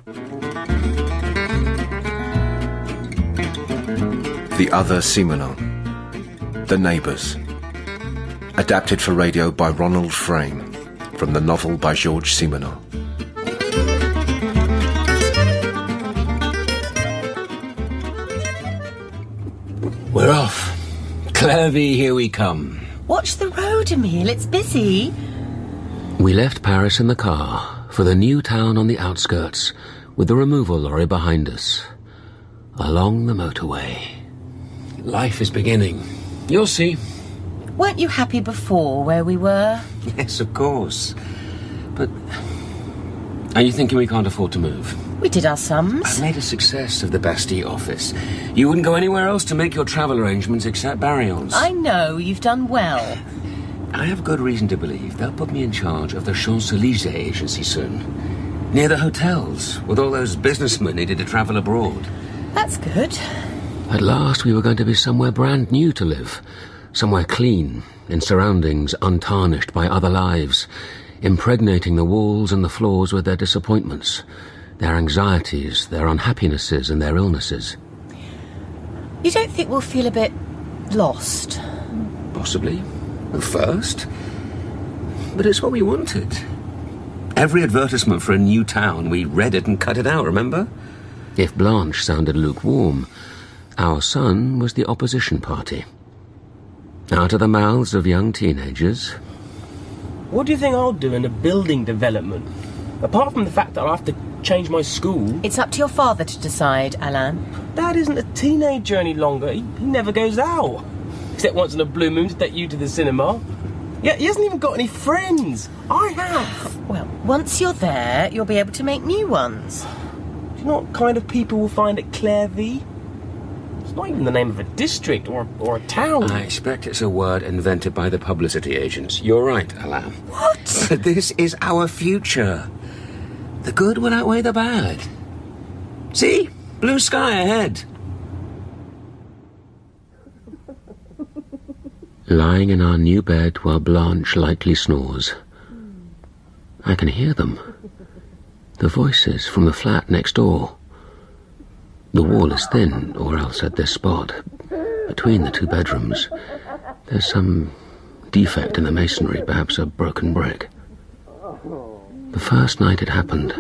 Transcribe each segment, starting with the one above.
The Other Simenon. The Neighbours. Adapted for radio by Ronald Frame, from the novel by Georges Simenon. We're off. Clairvy, here we come. Watch the road, Emile, it's busy. We left Paris in the car for the new town on the outskirts, with the removal lorry behind us. Along the motorway. Life is beginning. You'll see. Weren't you happy before where we were? Yes, of course. But are you thinking we can't afford to move? We did our sums. I've made a success of the Bastille office. You wouldn't go anywhere else to make your travel arrangements except Barillon's. I know, you've done well. I have good reason to believe they'll put me in charge of the Champs-Élysées agency soon. Near the hotels, with all those businessmen needed to travel abroad. That's good. At last we were going to be somewhere brand new to live. Somewhere clean, in surroundings untarnished by other lives, impregnating the walls and the floors with their disappointments, their anxieties, their unhappinesses and their illnesses. You don't think we'll feel a bit lost? Possibly. At first. But it's what we wanted. Every advertisement for a new town, we read it and cut it out, remember? If Blanche sounded lukewarm, our son was the opposition party. Out of the mouths of young teenagers. What do you think I'll do in a building development? Apart from the fact that I'll have to change my school. It's up to your father to decide, Alain. Dad isn't a teenager any longer. He never goes out. Except once in a blue moon to take you to the cinema. Yeah, he hasn't even got any friends. I have. Well, once you're there, you'll be able to make new ones. Do you know what kind of people we'll find at Clairvy? It's not even the name of a district or a town. I expect it's a word invented by the publicity agents. You're right, Alain. What? But this is our future. The good will outweigh the bad. See? Blue sky ahead. Lying in our new bed while Blanche lightly snores. I can hear them. The voices from the flat next door. The wall is thin, or else at this spot, between the two bedrooms, there's some defect in the masonry, perhaps a broken brick. The first night it happened,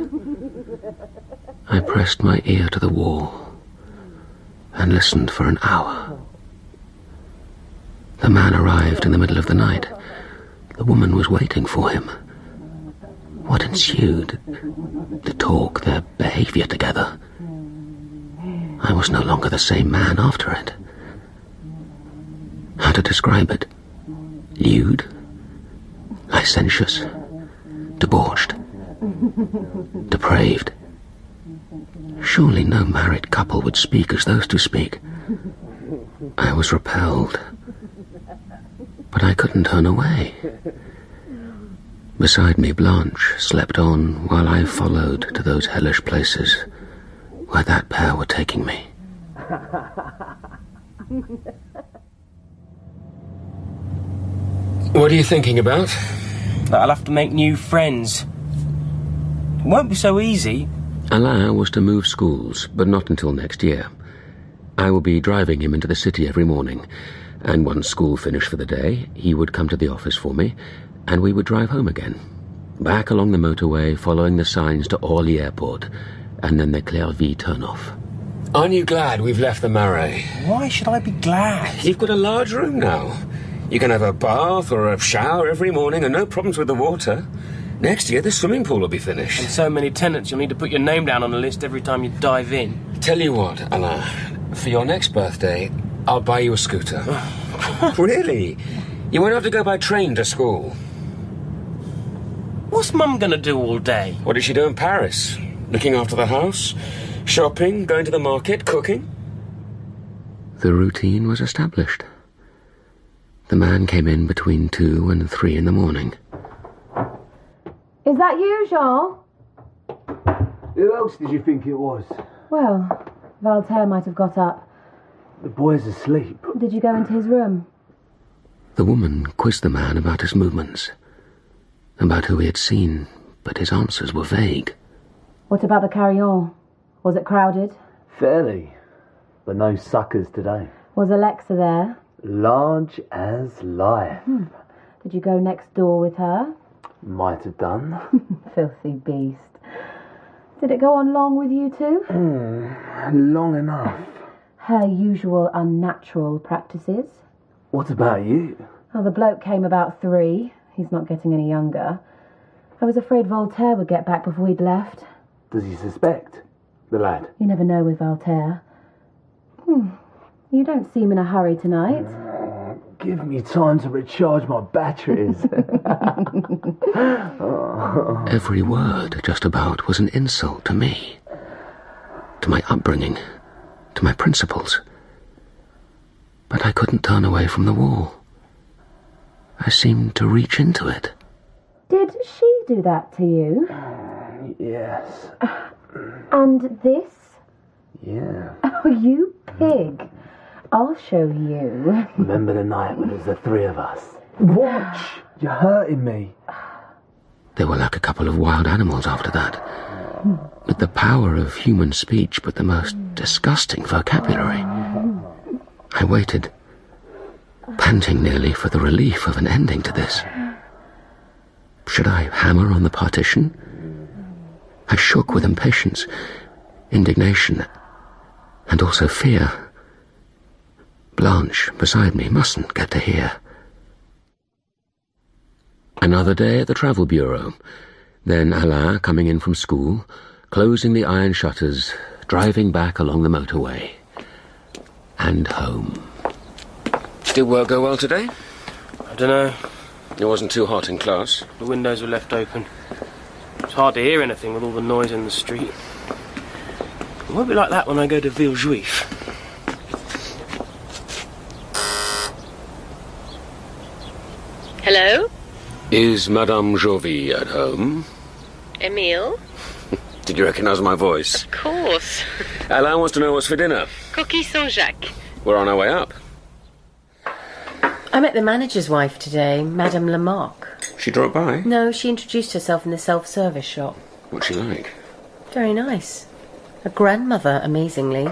I pressed my ear to the wall and listened for an hour. The man arrived in the middle of the night. The woman was waiting for him. What ensued? The talk, their behaviour together. I was no longer the same man after it. How to describe it? Lewd? Licentious? Debauched? Depraved? Surely no married couple would speak as those two speak. I was repelled. But I couldn't turn away. Beside me, Blanche slept on while I followed to those hellish places where that pair were taking me. What are you thinking about? That I'll have to make new friends. It won't be so easy. Alain was to move schools, but not until next year. I will be driving him into the city every morning, and once school finished for the day, he would come to the office for me, and we would drive home again. Back along the motorway, following the signs to Orly Airport, and then the Clairvy turn-off. Aren't you glad we've left the Marais? Why should I be glad? You've got a large room now. You can have a bath or a shower every morning and no problems with the water. Next year, the swimming pool will be finished. And so many tenants, you'll need to put your name down on the list every time you dive in. Tell you what, Alain, for your next birthday, I'll buy you a scooter. Really? You won't have to go by train to school. What's Mum going to do all day? What did she do in Paris? Looking after the house? Shopping? Going to the market? Cooking? The routine was established. The man came in between 2 and 3 in the morning. Is that you, Jean? Who else did you think it was? Well, Voltaire might have got up. The boy's asleep. Did you go into his room? The woman quizzed the man about his movements, about who he had seen, but his answers were vague. What about the carry-on? Was it crowded? Fairly, but no suckers today. Was Alexa there? Large as life. Did you go next door with her? Might have done. Filthy beast. Did it go on long with you two? Long enough. Her usual unnatural practices? What about you? Oh, the bloke came about 3. He's not getting any younger. I was afraid Voltaire would get back before he'd left. Does he suspect? The lad? You never know with Voltaire. You don't seem in a hurry tonight. Give me time to recharge my batteries. Every word, just about, was an insult to me, to my upbringing, to my principles. But I couldn't turn away from the wall. I seemed to reach into it. Did she do that to you? Yes. And this? Yeah. Oh, you pig. I'll show you. Remember the night when it was the 3 of us? Watch! You're hurting me. They were like a couple of wild animals after that, with the power of human speech but the most disgusting vocabulary. I waited, panting nearly for the relief of an ending to this. Should I hammer on the partition? I shook with impatience, indignation, and also fear. Blanche, beside me, mustn't get to hear. Another day at the Travel Bureau. Then Alain coming in from school, closing the iron shutters, driving back along the motorway. And home. Did work go well today? I don't know. It wasn't too hot in class. The windows were left open. It's hard to hear anything with all the noise in the street. It won't be like that when I go to Villejuif. Hello? Is Madame Jovi at home? Emile? Did you recognise my voice? Of course. Alain wants to know what's for dinner. Coquille Saint-Jacques. We're on our way up. I met the manager's wife today, Madame Lamarck. She dropped by? No, she introduced herself in the self-service shop. What's she like? Very nice. A grandmother, amazingly.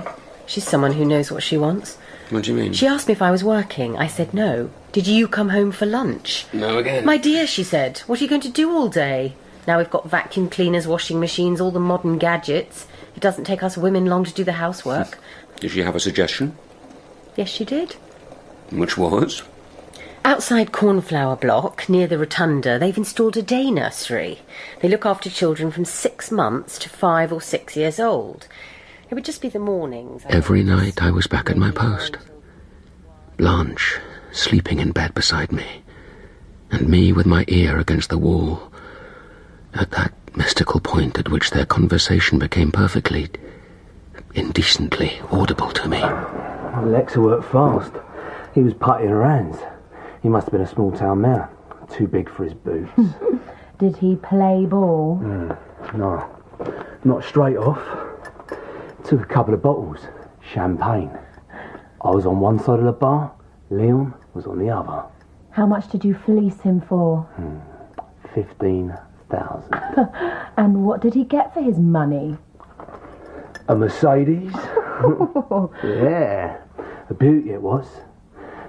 She's someone who knows what she wants. What do you mean? She asked me if I was working. I said no. Did you come home for lunch? No again. My dear, she said, what are you going to do all day? Now we've got vacuum cleaners, washing machines, all the modern gadgets. It doesn't take us women long to do the housework. Did she have a suggestion? Yes, she did. Which was? Outside Cornflower Block, near the Rotunda, they've installed a day nursery. They look after children from 6 months to 5 or 6 years old. It would just be the mornings. Every night I was back at my post. Blanche sleeping in bed beside me, and me with my ear against the wall, at that mystical point at which their conversation became perfectly, indecently audible to me. Alexa worked fast. He was putting her hands. He must have been a small-town man. Too big for his boots. Did he play ball? No, not straight off. Took a couple of bottles. Champagne. I was on one side of the bar. Leon was on the other. How much did you fleece him for? 15,000. And what did he get for his money? A Mercedes? Yeah, a beauty it was.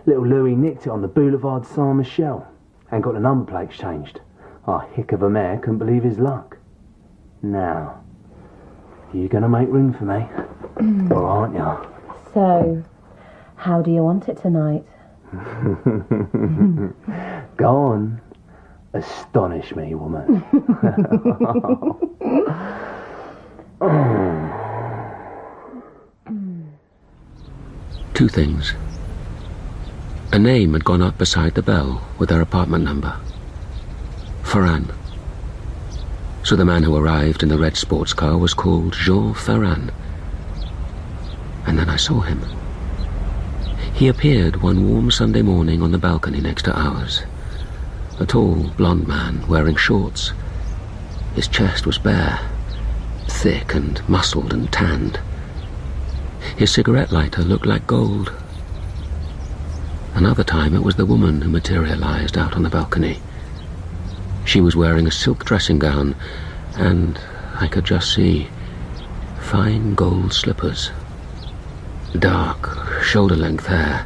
Little Louis nicked it on the Boulevard Saint-Michel and got the number plates changed. Our hick of a mare couldn't believe his luck. Now, you gonna make room for me? Or aren't you? So, how do you want it tonight? Go on. Astonish me, woman. Two things. A name had gone up beside the bell with her apartment number. Ferran. So the man who arrived in the red sports car was called Jean Ferran. And then I saw him. He appeared one warm Sunday morning on the balcony next to ours. A tall, blond man wearing shorts. His chest was bare, thick and muscled and tanned. His cigarette lighter looked like gold. Another time it was the woman who materialized out on the balcony. She was wearing a silk dressing gown and I could just see fine gold slippers, dark, shoulder-length hair,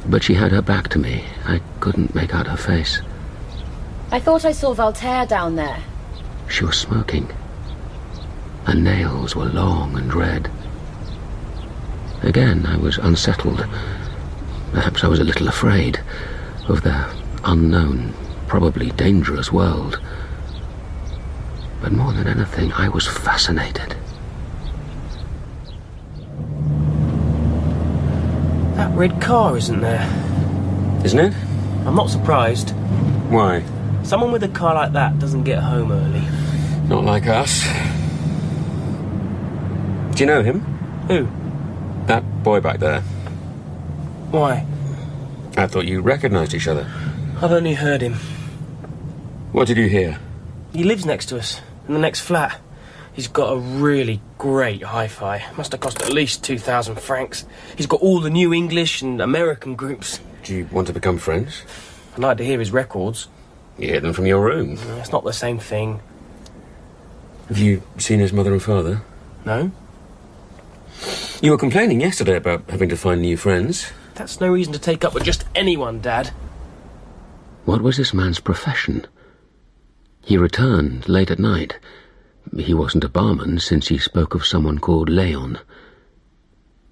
but she had her back to me. I couldn't make out her face. I thought I saw Voltaire down there. She was smoking. Her nails were long and red. Again, I was unsettled. Perhaps I was a little afraid of their unknown, probably dangerous world. But more than anything, I was fascinated. That red car isn't there. Isn't it? I'm not surprised. Why? Someone with a car like that doesn't get home early. Not like us. Do you know him? Who? That boy back there. Why? I thought you recognised each other. I've only heard him. What did you hear? He lives next to us, in the next flat. He's got a really great hi-fi. Must have cost at least 2,000 francs. He's got all the new English and American groups. Do you want to become friends? I'd like to hear his records. You hear them from your room. It's not the same thing. Have you seen his mother and father? No? You were complaining yesterday about having to find new friends. That's no reason to take up with just anyone, Dad. What was this man's profession? He returned late at night. He wasn't a barman, since he spoke of someone called Léon.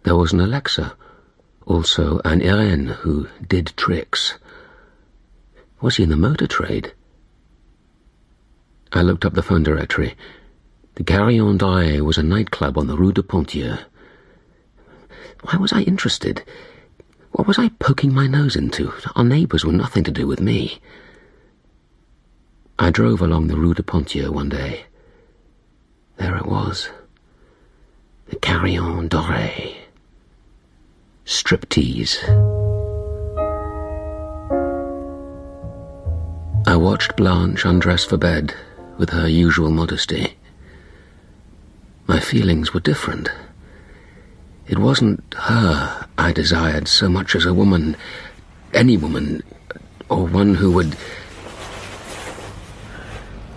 There was an Alexa, also an Irène who did tricks. Was he in the motor trade? I looked up the phone directory. The Carillon d'Oreille was a nightclub on the Rue de Pontier. Why was I interested? What was I poking my nose into? Our neighbours were nothing to do with me. I drove along the Rue de Pontier one day. There it was. The Carillon d'Oreille. Striptease. I watched Blanche undress for bed with her usual modesty. My feelings were different. It wasn't her I desired so much as a woman, any woman, or one who would...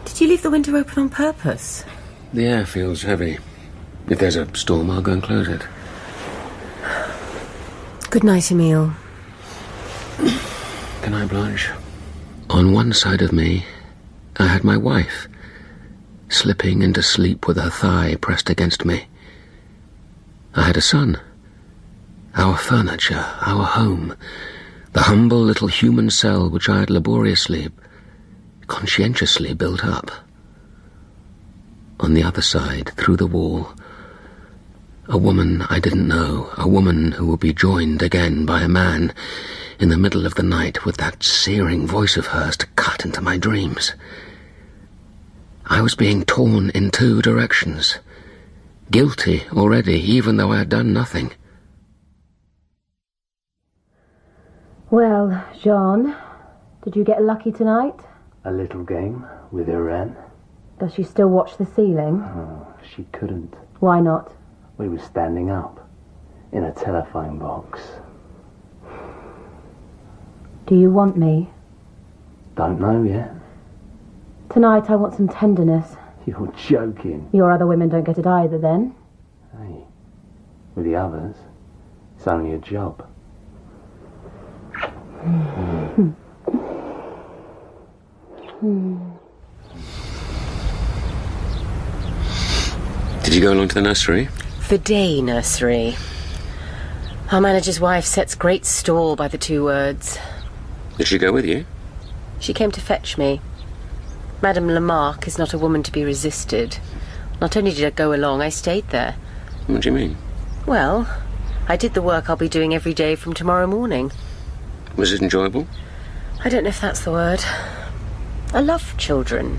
Did you leave the window open on purpose? The air feels heavy. If there's a storm, I'll go and close it. Good night, Emile. Good night, Blanche. On one side of me, I had my wife, slipping into sleep with her thigh pressed against me. I had a son, our furniture, our home, the humble little human cell which I had laboriously, conscientiously built up. On the other side, through the wall, a woman I didn't know, a woman who would be joined again by a man in the middle of the night with that searing voice of hers to cut into my dreams. I was being torn in two directions. Guilty already, even though I had done nothing. Well, Jean, did you get lucky tonight? A little game with Irène. Does she still watch the ceiling? Oh, she couldn't. Why not? We were standing up in a telephone box. Do you want me? Don't know yet. Tonight I want some tenderness. You're joking. Your other women don't get it either, then? Hey, with the others, it's only a job. Did you go along to the nursery? The day nursery. Our manager's wife sets great store by the two words. Did she go with you? She came to fetch me. Madame Lamarck is not a woman to be resisted. Not only did I go along, I stayed there. What do you mean? Well, I did the work I'll be doing every day from tomorrow morning. Was it enjoyable? I don't know if that's the word. I love children.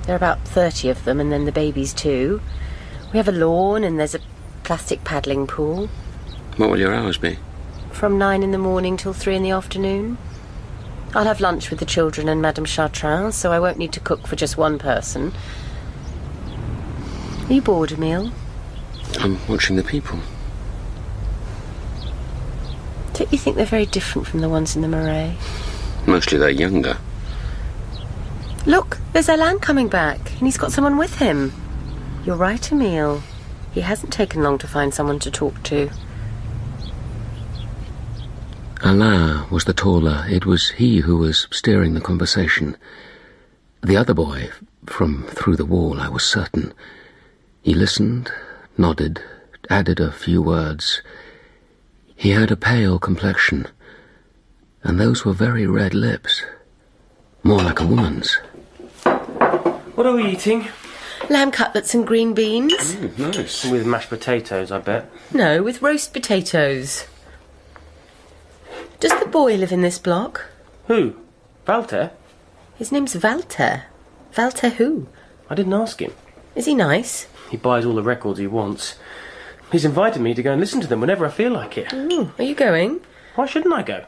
There are about 30 of them, and then the babies too. We have a lawn, and there's a plastic paddling pool. What will your hours be? From 9 in the morning till 3 in the afternoon. I'll have lunch with the children and Madame Chartrain, so I won't need to cook for just one person. Are you bored, Emile? I'm watching the people. Don't you think they're very different from the ones in the Marais? Mostly they're younger. Look, there's Alain coming back, and he's got someone with him. You're right, Emile. He hasn't taken long to find someone to talk to. Alain was the taller. It was he who was steering the conversation. The other boy, from through the wall, I was certain. He listened, nodded, added a few words. He had a pale complexion, and those were very red lips. More like a woman's. What are we eating? Lamb cutlets and green beans? Nice. With mashed potatoes, I bet. No, with roast potatoes. Does the boy live in this block? Who? Walter? His name's Walter. Walter who? I didn't ask him. Is he nice? He buys all the records he wants. He's invited me to go and listen to them whenever I feel like it. Are you going? Why shouldn't I go?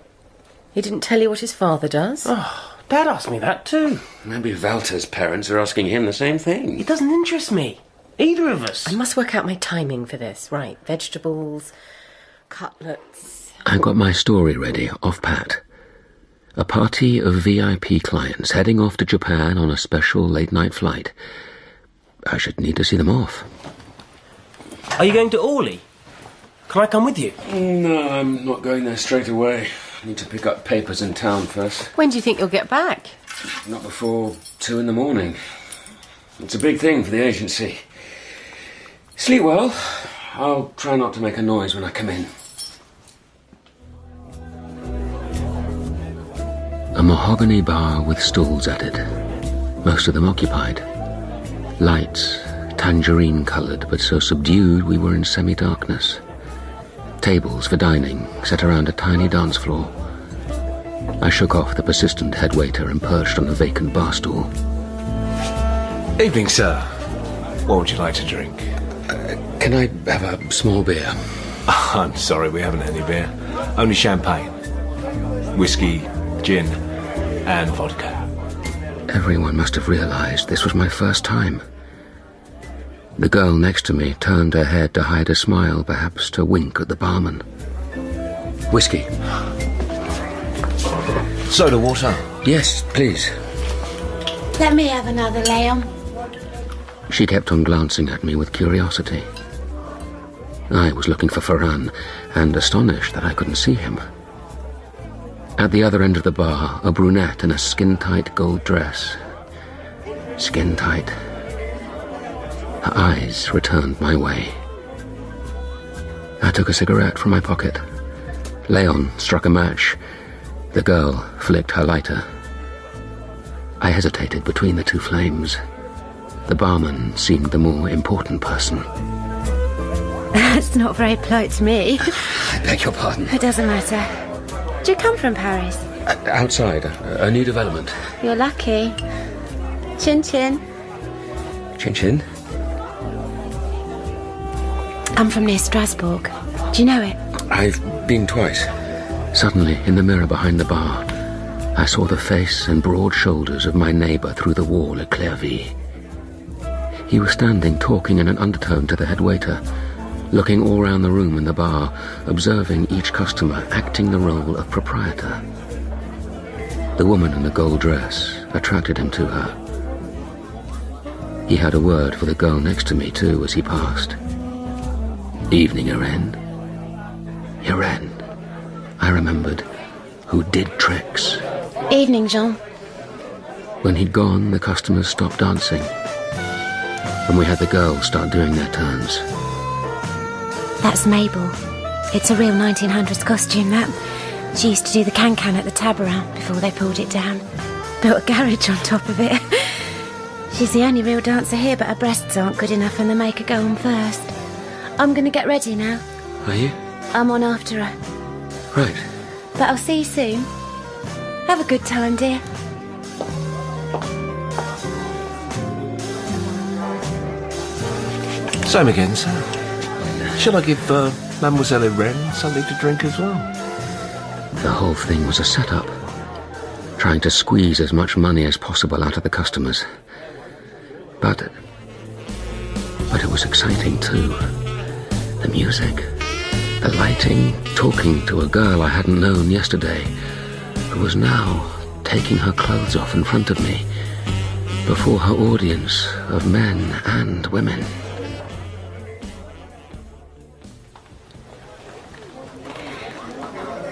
He didn't tell you what his father does? Oh, Dad asked me that too. Maybe Walter's parents are asking him the same thing. It doesn't interest me. Either of us. I must work out my timing for this. Right, vegetables, cutlets... I got my story ready, off pat. A party of VIP clients heading off to Japan on a special late-night flight. I should need to see them off. Are you going to Orly? Can I come with you? No, I'm not going there straight away. I need to pick up papers in town first. When do you think you'll get back? Not before 2 a.m. It's a big thing for the agency. Sleep well. I'll try not to make a noise when I come in. A mahogany bar with stools at it, most of them occupied. Lights, tangerine-coloured, but so subdued we were in semi-darkness. Tables for dining, set around a tiny dance floor. I shook off the persistent head waiter and perched on a vacant bar stool. Evening, sir. What would you like to drink? Can I have a small beer? I'm sorry, we haven't any beer. Only champagne. Whiskey, gin, and vodka. Everyone must have realised this was my first time. The girl next to me turned her head to hide a smile, perhaps to wink at the barman. Whiskey. Soda water. Yes, please. Let me have another, Leon. She kept on glancing at me with curiosity. I was looking for Ferran, and astonished that I couldn't see him. At the other end of the bar, a brunette in a skin-tight gold dress. Skin-tight. Her eyes returned my way. I took a cigarette from my pocket. Leon struck a match. The girl flicked her lighter. I hesitated between the two flames. The barman seemed the more important person. That's not very polite to me. I beg your pardon. It doesn't matter. Do you come from Paris? Outside, a new development. You're lucky. Chin Chin. Chin Chin? I'm from near Strasbourg. Do you know it? I've been twice. Suddenly, in the mirror behind the bar, I saw the face and broad shoulders of my neighbour through the wall at Clairvy. He was standing talking in an undertone to the head waiter, looking all round the room in the bar, observing each customer, acting the role of proprietor. The woman in the gold dress attracted him to her. He had a word for the girl next to me, too, as he passed. Evening, Irene. Irene, I remembered, who did tricks. Evening, Jean. When he'd gone, the customers stopped dancing, and we had the girls start doing their turns. That's Mabel. It's a real 1900s costume, that. She used to do the can-can at the Tabarin before they pulled it down. Built a garage on top of it. She's the only real dancer here, but her breasts aren't good enough and they make her go on first. I'm going to get ready now. Are you? I'm on after her. Right. But I'll see you soon. Have a good time, dear. Same again, sir. Shall I give Mademoiselle Irene something to drink as well? The whole thing was a setup, trying to squeeze as much money as possible out of the customers. But it was exciting too. The music, the lighting, talking to a girl I hadn't known yesterday, who was now taking her clothes off in front of me, before her audience of men and women.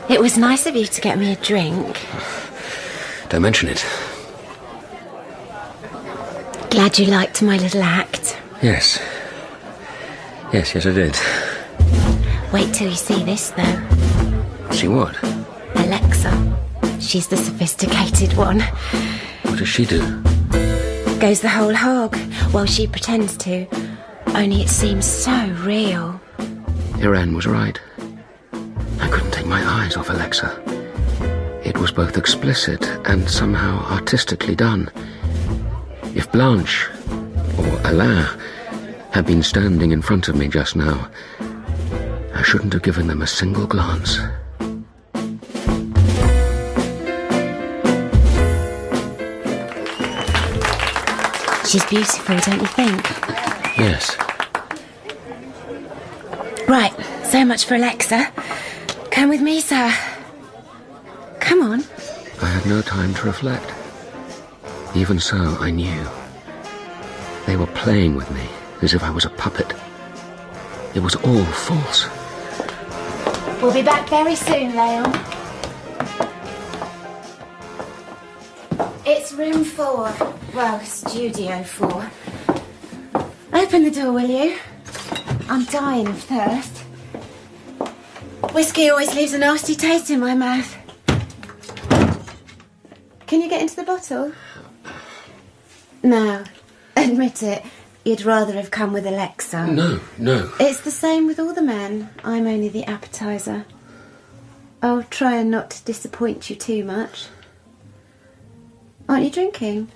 It was nice of you to get me a drink. Don't mention it. Glad you liked my little act. Yes. Yes, I did. Wait till you see this, though. See what? Alexa. She's the sophisticated one. What does she do? Goes the whole hog. Well, she pretends to. Only it seems so real. Irene was right. I couldn't take my eyes off Alexa. It was both explicit and somehow artistically done. If Blanche, or Alain, had been standing in front of me just now, I shouldn't have given them a single glance. She's beautiful, don't you think? Yes. Right, so much for Alexa. Come with me, sir. Come on. I had no time to reflect. Even so, I knew. They were playing with me as if I was a puppet. It was all false. We'll be back very soon, Leon. It's room 4. Well, studio 4. Open the door, will you? I'm dying of thirst. Whiskey always leaves a nasty taste in my mouth. Can you get into the bottle? No. Admit it. You'd rather have come with Alexa. No. It's the same with all the men. I'm only the appetizer. I'll try and not to disappoint you too much. Aren't you drinking?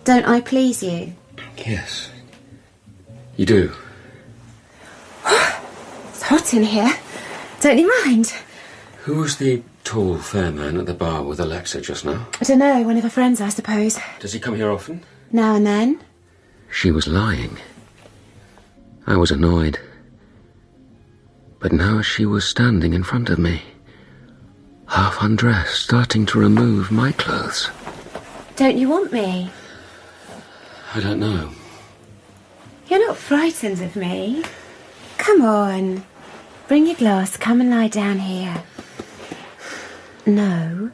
Don't I please you? Yes. You do. It's hot in here. Don't you mind? Who was the tall, fair man at the bar with Alexa just now? I don't know. One of her friends, I suppose. Does he come here often? Now and then. She was lying. I was annoyed. But now she was standing in front of me, half undressed, starting to remove my clothes. Don't you want me? I don't know. You're not frightened of me. Come on. Bring your glass. Come and lie down here. No.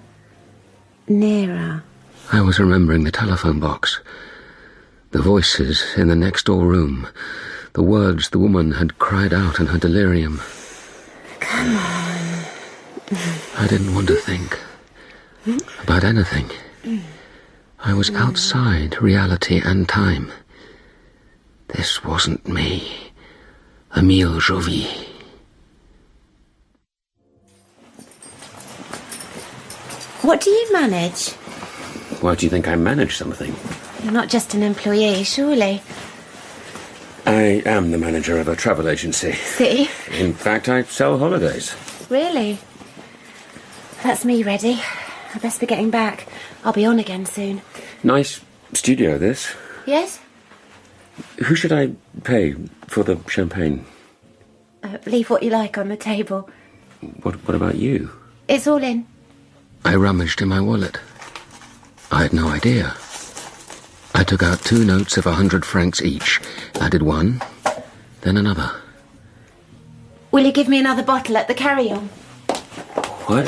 Nearer. I was remembering the telephone box. The voices in the next door room. The words the woman had cried out in her delirium. Come on. I didn't want to think about anything. I was outside reality and time. This wasn't me, Emile Jouvy. What do you manage? Why do you think I manage something? You're not just an employee, surely. I am the manager of a travel agency. See? In fact, I sell holidays. Really? That's me ready. I best be getting back. I'll be on again soon. Nice studio, this. Yes? Who should I pay for the champagne? Leave what you like on the table. What about you? It's all in. I rummaged in my wallet. I had no idea. I took out 2 notes of 100 francs each, added one, then another. Will you give me another bottle at the carry-on? What?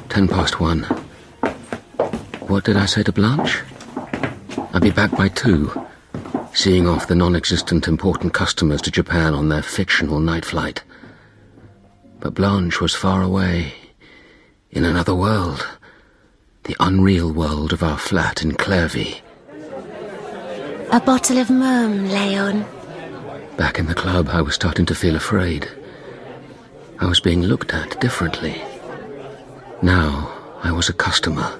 1:10. What did I say to Blanche? I'd be back by 2, seeing off the non-existent important customers to Japan on their fictional night flight. But Blanche was far away, in another world, the unreal world of our flat in Clairvy. A bottle of Mum, Leon. Back in the club, I was starting to feel afraid. I was being looked at differently. Now, I was a customer.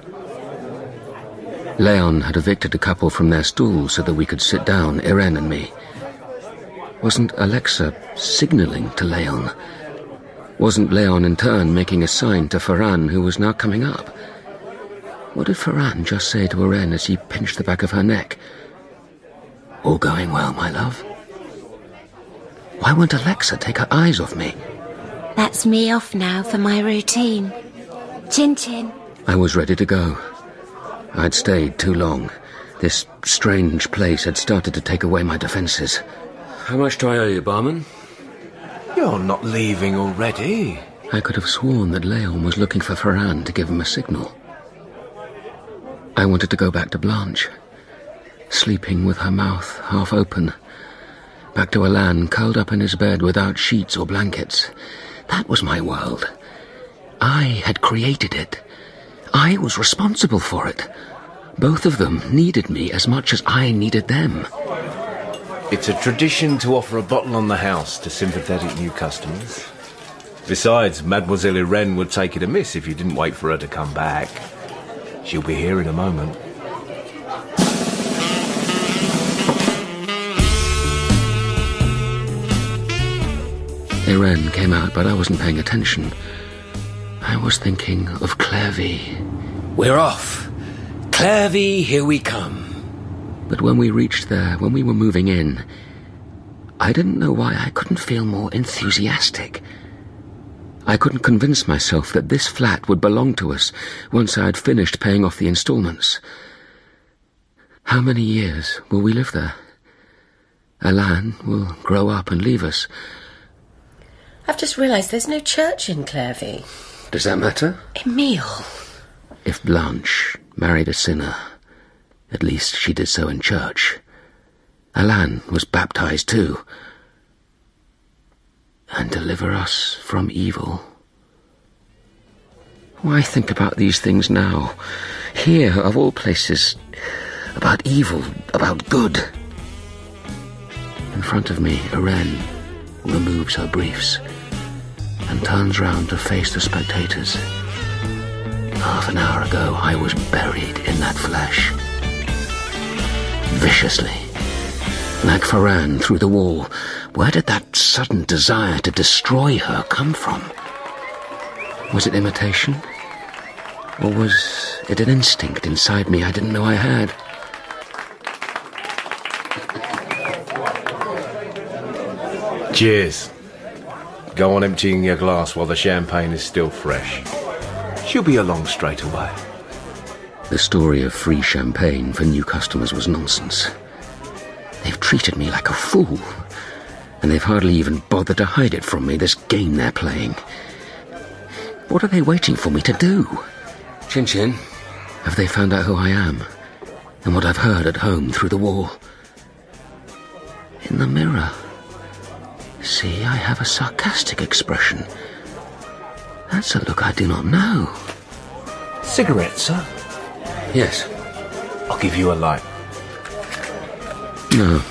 Leon had evicted a couple from their stools so that we could sit down, Irene and me. Wasn't Alexa signalling to Leon? Wasn't Leon in turn making a sign to Ferran, who was now coming up? What did Ferran just say to Irene as he pinched the back of her neck? All going well, my love? Why won't Alexa take her eyes off me? That's me off now for my routine. Chin chin. I was ready to go. I'd stayed too long. This strange place had started to take away my defences. How much do I owe you, barman? You're not leaving already. I could have sworn that Léon was looking for Ferran to give him a signal. I wanted to go back to Blanche, sleeping with her mouth half open, back to Alain curled up in his bed without sheets or blankets. That was my world. I had created it. I was responsible for it. Both of them needed me as much as I needed them. It's a tradition to offer a bottle on the house to sympathetic new customers. Besides, Mademoiselle Irene would take it amiss if you didn't wait for her to come back. She'll be here in a moment. Irene came out, but I wasn't paying attention. I was thinking of Clairvy. We're off. Clairvy, here we come. But when we reached there, when we were moving in, I didn't know why I couldn't feel more enthusiastic. I couldn't convince myself that this flat would belong to us once I had finished paying off the installments. How many years will we live there? Alain will grow up and leave us. I've just realised there's no church in Clairvy. Does that matter? Emile. If Blanche married a sinner, at least she did so in church. Alain was baptized too. And deliver us from evil. Why think about these things now? Here, of all places, about evil, about good. In front of me, Irene removes her briefs and turns round to face the spectators. Half an hour ago, I was buried in that flesh. Viciously. Like Ferran through the wall. Where did that sudden desire to destroy her come from? Was it imitation? Or was it an instinct inside me I didn't know I had? Cheers. Go on emptying your glass while the champagne is still fresh. She'll be along straight away. The story of free champagne for new customers was nonsense. They've treated me like a fool, and they've hardly even bothered to hide it from me, this game they're playing. What are they waiting for me to do? Chin-chin. Have they found out who I am, and what I've heard at home through the wall? In the mirror. See, I have a sarcastic expression. That's a look I do not know. Cigarette, sir? Yes. I'll give you a light. No,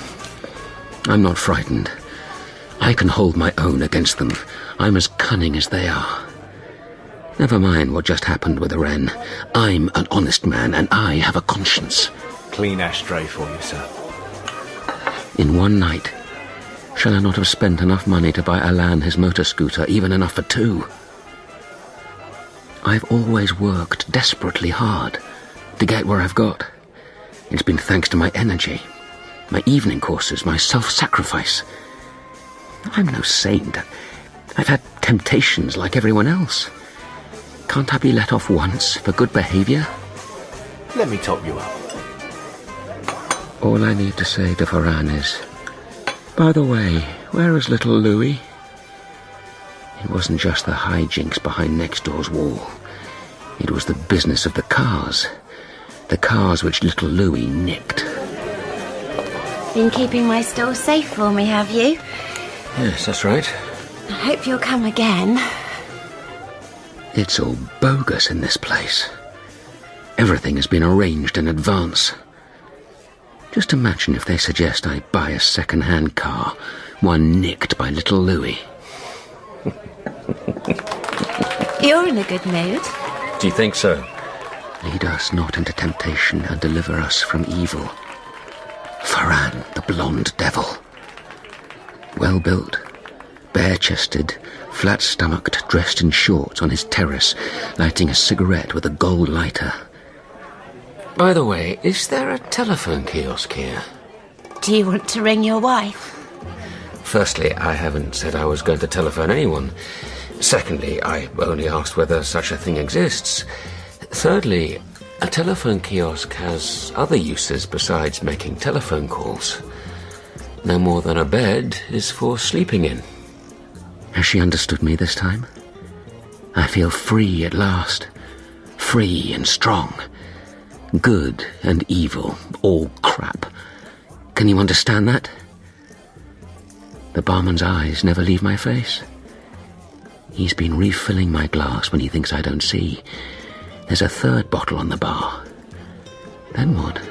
I'm not frightened. I can hold my own against them. I'm as cunning as they are. Never mind what just happened with Irene. I'm an honest man, and I have a conscience. Clean ashtray for you, sir. In one night, shall I not have spent enough money to buy Alain his motor scooter, even enough for two? I've always worked desperately hard to get where I've got. It's been thanks to my energy, my evening courses, my self-sacrifice. I'm no saint. I've had temptations like everyone else. Can't I be let off once for good behaviour? Let me top you up. All I need to say to Ferran is, by the way, where is little Louis? It wasn't just the hijinks behind next door's wall. It was the business of the cars. The cars which little Louis nicked. Been keeping my store safe for me, have you? Yes, that's right. I hope you'll come again. It's all bogus in this place. Everything has been arranged in advance. Just imagine if they suggest I buy a second-hand car, one nicked by little Louis. You're in a good mood. Do you think so? Lead us not into temptation and deliver us from evil. Ferran, the blonde devil. Well-built, bare-chested, flat-stomached, dressed in shorts on his terrace, lighting a cigarette with a gold lighter. By the way, is there a telephone kiosk here? Do you want to ring your wife? Firstly, I haven't said I was going to telephone anyone. Secondly, I only asked whether such a thing exists. Thirdly, a telephone kiosk has other uses besides making telephone calls. No more than a bed is for sleeping in. Has she understood me this time? I feel free at last. Free and strong. Good and evil, all crap. Can you understand that? The barman's eyes never leave my face. He's been refilling my glass when he thinks I don't see. There's a third bottle on the bar. Then what?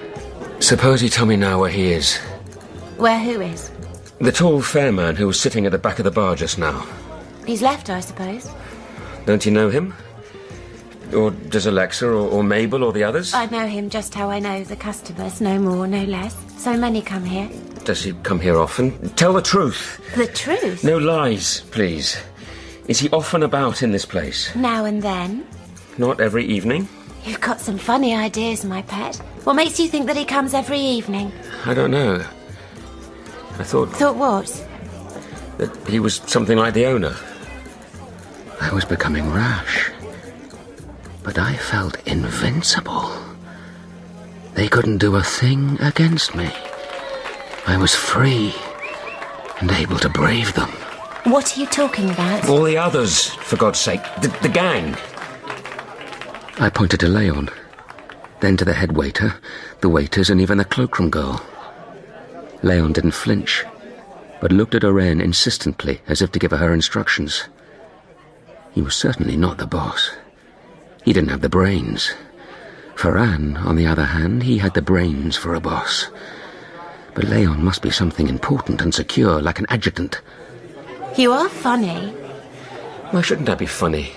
Suppose you tell me now where he is. Where who is? The tall, fair man who was sitting at the back of the bar just now. He's left, I suppose. Don't you know him? Or does Alexa or Mabel or the others? I know him just how I know the customers, no more, no less. So many come here. Does he come here often? Tell the truth. The truth? No lies, please. Is he often about in this place? Now and then. Not every evening? You've got some funny ideas, my pet. What makes you think that he comes every evening? I don't know. I thought... Thought what? that he was something like the owner. I was becoming rash. But I felt invincible. They couldn't do a thing against me. I was free and able to brave them. What are you talking about? All the others, for God's sake. The gang. I pointed to Leon, then to the head waiter, the waiters, and even the cloakroom girl. Leon didn't flinch, but looked at Irene insistently, as if to give her instructions. He was certainly not the boss. He didn't have the brains. Ferran, on the other hand, he had the brains for a boss. But Leon must be something important and secure, like an adjutant. You are funny. Why shouldn't I be funny?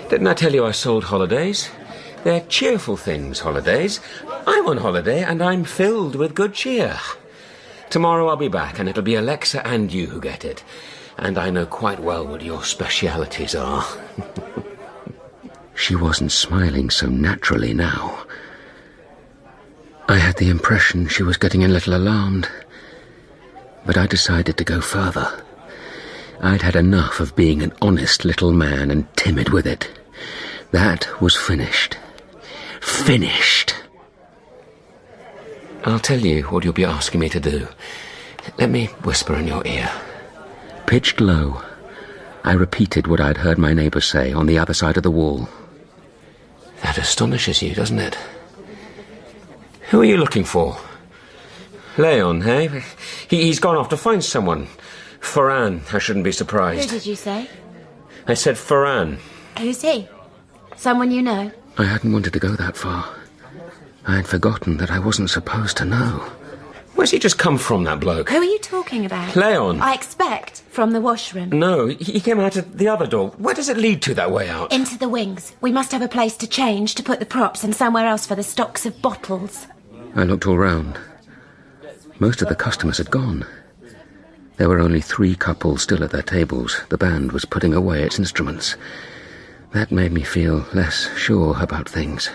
Didn't I tell you I sold holidays? They're cheerful things, holidays. I'm on holiday and I'm filled with good cheer. Tomorrow I'll be back and it'll be Alexa and you who get it. And I know quite well what your specialities are. She wasn't smiling so naturally now. I had the impression she was getting a little alarmed. But I decided to go further. I'd had enough of being an honest little man and timid with it. That was finished. Finished! I'll tell you what you'll be asking me to do. Let me whisper in your ear. Pitched low, I repeated what I'd heard my neighbour say on the other side of the wall. That astonishes you, doesn't it? Who are you looking for? Leon, eh? He's gone off to find someone. Ferran, I shouldn't be surprised. Who did you say? I said Ferran. Who's he? Someone you know? I hadn't wanted to go that far. I had forgotten that I wasn't supposed to know. Where's he just come from, that bloke? Who are you talking about? Leon. I expect from the washroom. No, he came out of the other door. Where does it lead to, that way out? Into the wings. We must have a place to change, to put the props, and somewhere else for the stocks of bottles. I looked all round. Most of the customers had gone. There were only 3 couples still at their tables. The band was putting away its instruments. That made me feel less sure about things.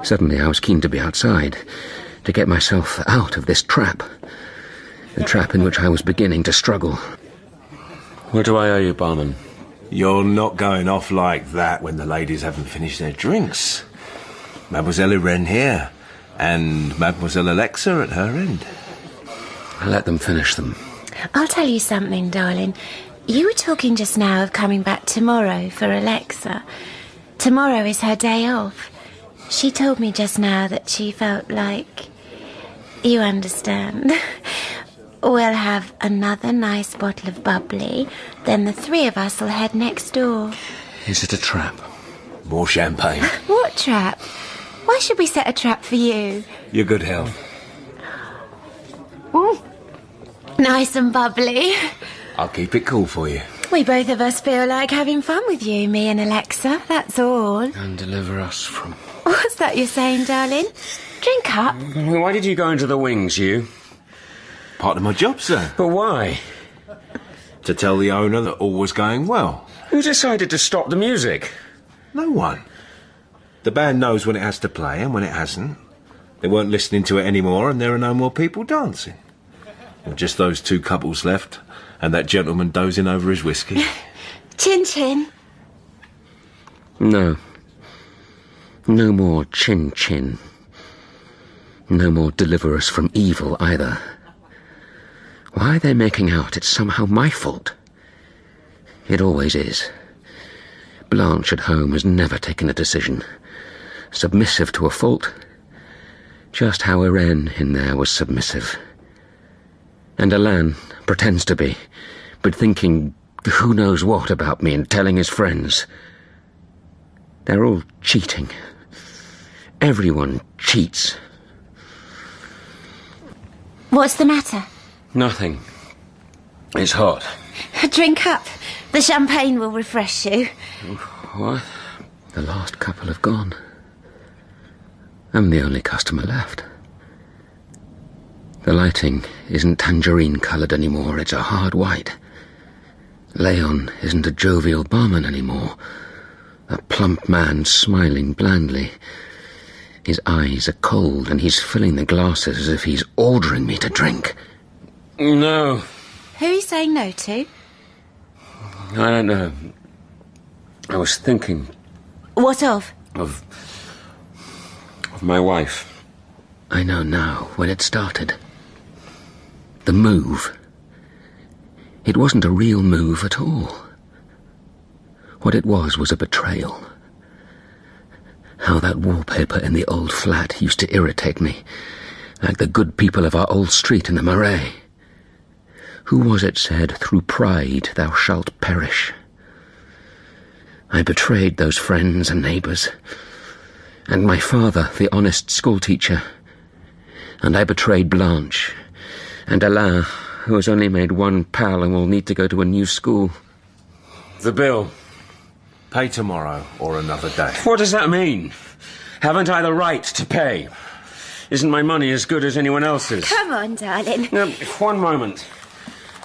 Suddenly I was keen to be outside, to get myself out of this trap. The trap in which I was beginning to struggle. What do I owe you, barman? You're not going off like that when the ladies haven't finished their drinks. Mademoiselle Irene here, and Mademoiselle Alexa at her end. I let them finish them. I'll tell you something, darling. You were talking just now of coming back tomorrow for Alexa. Tomorrow is her day off. She told me just now that she felt like... You understand. We'll have another nice bottle of bubbly, then the 3 of us will head next door. Is it a trap? More champagne. What trap? Why should we set a trap for you? Your good health. Nice and bubbly. I'll keep it cool for you. We both of us feel like having fun with you, me and Alexa, that's all. And deliver us from... What's that you're saying, darling? Drink up. Why did you go into the wings, you? Part of my job, sir. But why? To tell the owner that all was going well. Who decided to stop the music? No one. The band knows when it has to play and when it hasn't. They weren't listening to it anymore and there are no more people dancing. And just those 2 couples left and that gentleman dozing over his whiskey. Chin chin. No. No more chin-chin. No more deliver us from evil either. Why are they making out it's somehow my fault? It always is. Blanche at home has never taken a decision. Submissive to a fault. Just how Irene in there was submissive. And Alain pretends to be, but thinking who knows what about me and telling his friends. They're all cheating. Everyone cheats. What's the matter? Nothing. It's hot. Drink up. The champagne will refresh you. What? The last couple have gone. I'm the only customer left. The lighting isn't tangerine-coloured anymore, it's a hard white. Leon isn't a jovial barman anymore. A plump man smiling blandly. His eyes are cold and he's filling the glasses as if he's ordering me to drink. No. Who are you saying no to? I don't know. I was thinking... What of? Of my wife. I know now when it started. The move. It wasn't a real move at all. What it was a betrayal. How that wallpaper in the old flat used to irritate me, like the good people of our old street in the Maigret. Who was it said, "Through pride thou shalt perish"? I betrayed those friends and neighbours, and my father, the honest schoolteacher, and I betrayed Blanche, and Alain, who has only made one pal and will need to go to a new school. The bill. Pay tomorrow or another day. What does that mean? Haven't I the right to pay? Isn't my money as good as anyone else's? Come on, darling. No, one moment.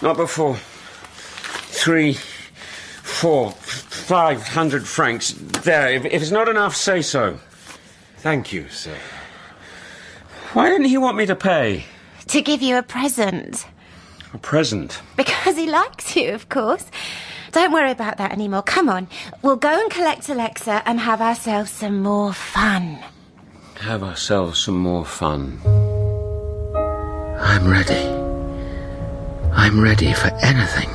Not before. 3, 4, 500 francs. There, if it's not enough, say so. Thank you, sir. Why didn't he want me to pay? To give you a present. A present? Because he likes you, of course. Don't worry about that anymore. Come on. We'll go and collect Alexa and have ourselves some more fun. Have ourselves some more fun. I'm ready. I'm ready for anything.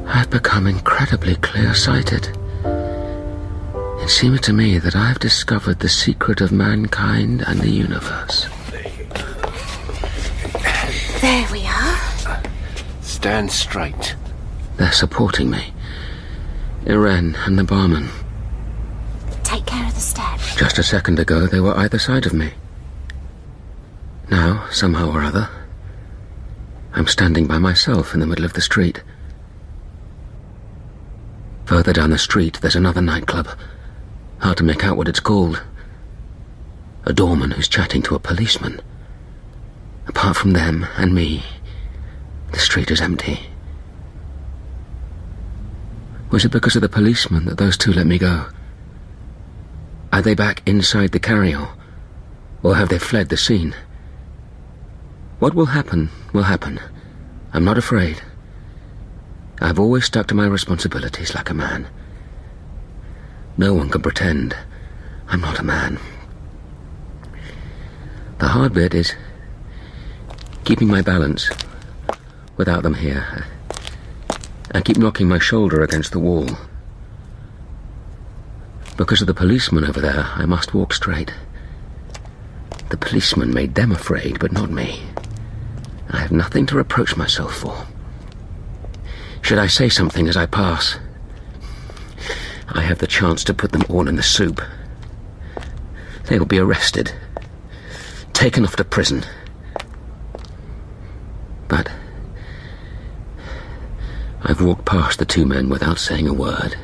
I've become incredibly clear-sighted. It seemed to me that I've discovered the secret of mankind and the universe. There we are. Stand straight. They're supporting me. Irene and the barman. Take care of the steps. Just a second ago, they were either side of me. Now, somehow or other, I'm standing by myself in the middle of the street. Further down the street, there's another nightclub. Hard to make out what it's called. A doorman who's chatting to a policeman. Apart from them and me, the street is empty. Was it because of the policeman that those two let me go? Are they back inside the carry-on? Or have they fled the scene? What will happen, will happen. I'm not afraid. I've always stuck to my responsibilities like a man. No one can pretend I'm not a man. The hard bit is keeping my balance without them here. I keep knocking my shoulder against the wall. Because of the policeman over there, I must walk straight. The policeman made them afraid, but not me. I have nothing to reproach myself for. Should I say something as I pass? I have the chance to put them all in the soup. They will be arrested, taken off to prison. But I've walked past the two men without saying a word,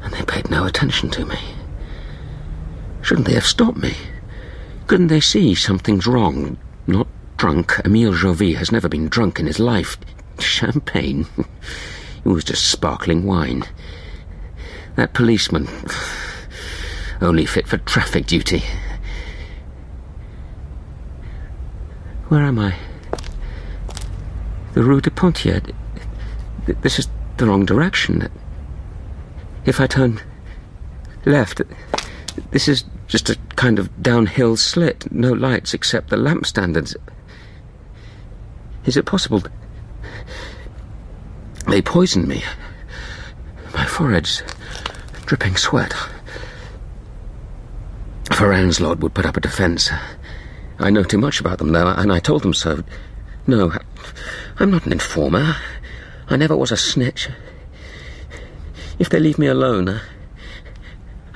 and they paid no attention to me. Shouldn't they have stopped me? Couldn't they see something's wrong? Not drunk. Emile Jovis has never been drunk in his life. Champagne? It was just sparkling wine. That policeman, only fit for traffic duty. Where am I? The Rue de Pontier. This is the wrong direction. If I turn left, this is just a kind of downhill slit. No lights except the lamp standards. Is it possible? They poisoned me. My forehead's dripping sweat. Ferran's lot would put up a defence. I know too much about them, though, and I told them so. No, I'm not an informer. I never was a snitch. If they leave me alone,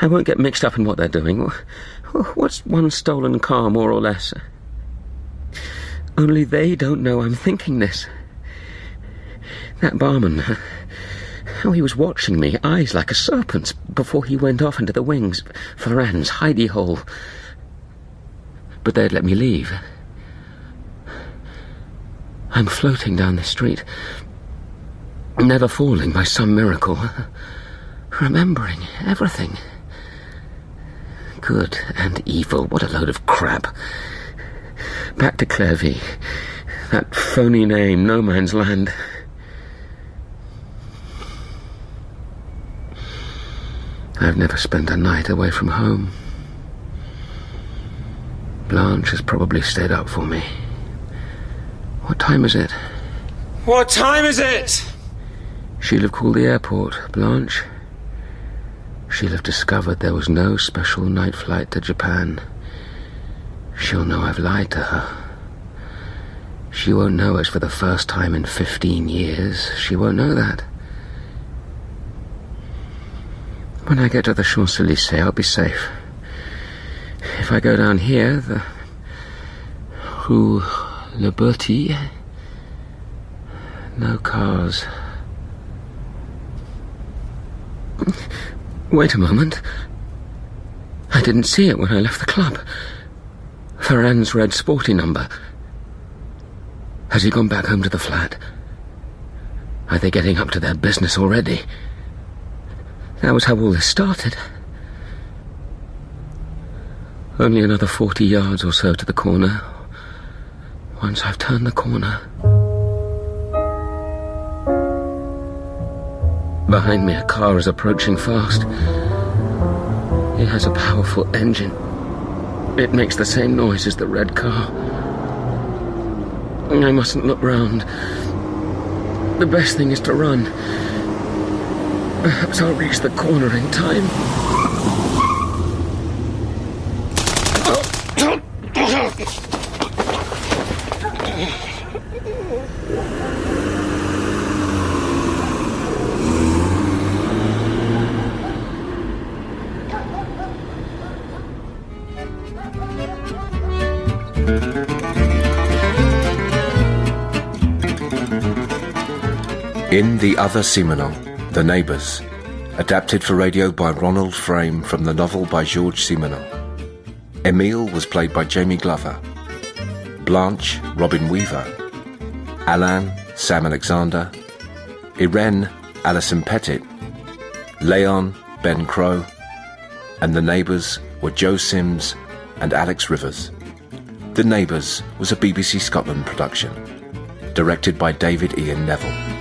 I won't get mixed up in what they're doing. What's one stolen car, more or less? Only they don't know I'm thinking this. That barman, how he was watching me, eyes like a serpent's, before he went off into the wings, Ferran's hidey hole. But they'd let me leave. I'm floating down the street, never falling by some miracle, remembering everything. Good and evil, what a load of crap. Back to Clervy, that phony name, no man's land. I've never spent a night away from home. Blanche has probably stayed up for me. What time is it? What time is it? She'll have called the airport, Blanche. She'll have discovered there was no special night flight to Japan. She'll know I've lied to her. She won't know it's for the first time in 15 years. She won't know that. When I get to the Champs-Élysées, I'll be safe. If I go down here, the Rue Liberty, no cars. Wait a moment. I didn't see it when I left the club. Ferran's red sporty number. Has he gone back home to the flat? Are they getting up to their business already? That was how all this started. Only another 40 yards or so to the corner. Once I've turned the corner. Behind me, a car is approaching fast. It has a powerful engine. It makes the same noise as the red car. I mustn't look round. The best thing is to run. Perhaps I'll reach the corner in time. In The Other Simenon, The Neighbours, adapted for radio by Ronald Frame from the novel by Georges Simenon. Emile was played by Jamie Glover. Blanche, Robin Weaver. Alain, Sam Alexander. Irene, Alison Pettit. Leon, Ben Crow. And the Neighbours were Joe Sims and Alex Rivers. The Neighbours was a BBC Scotland production, directed by David Ian Neville.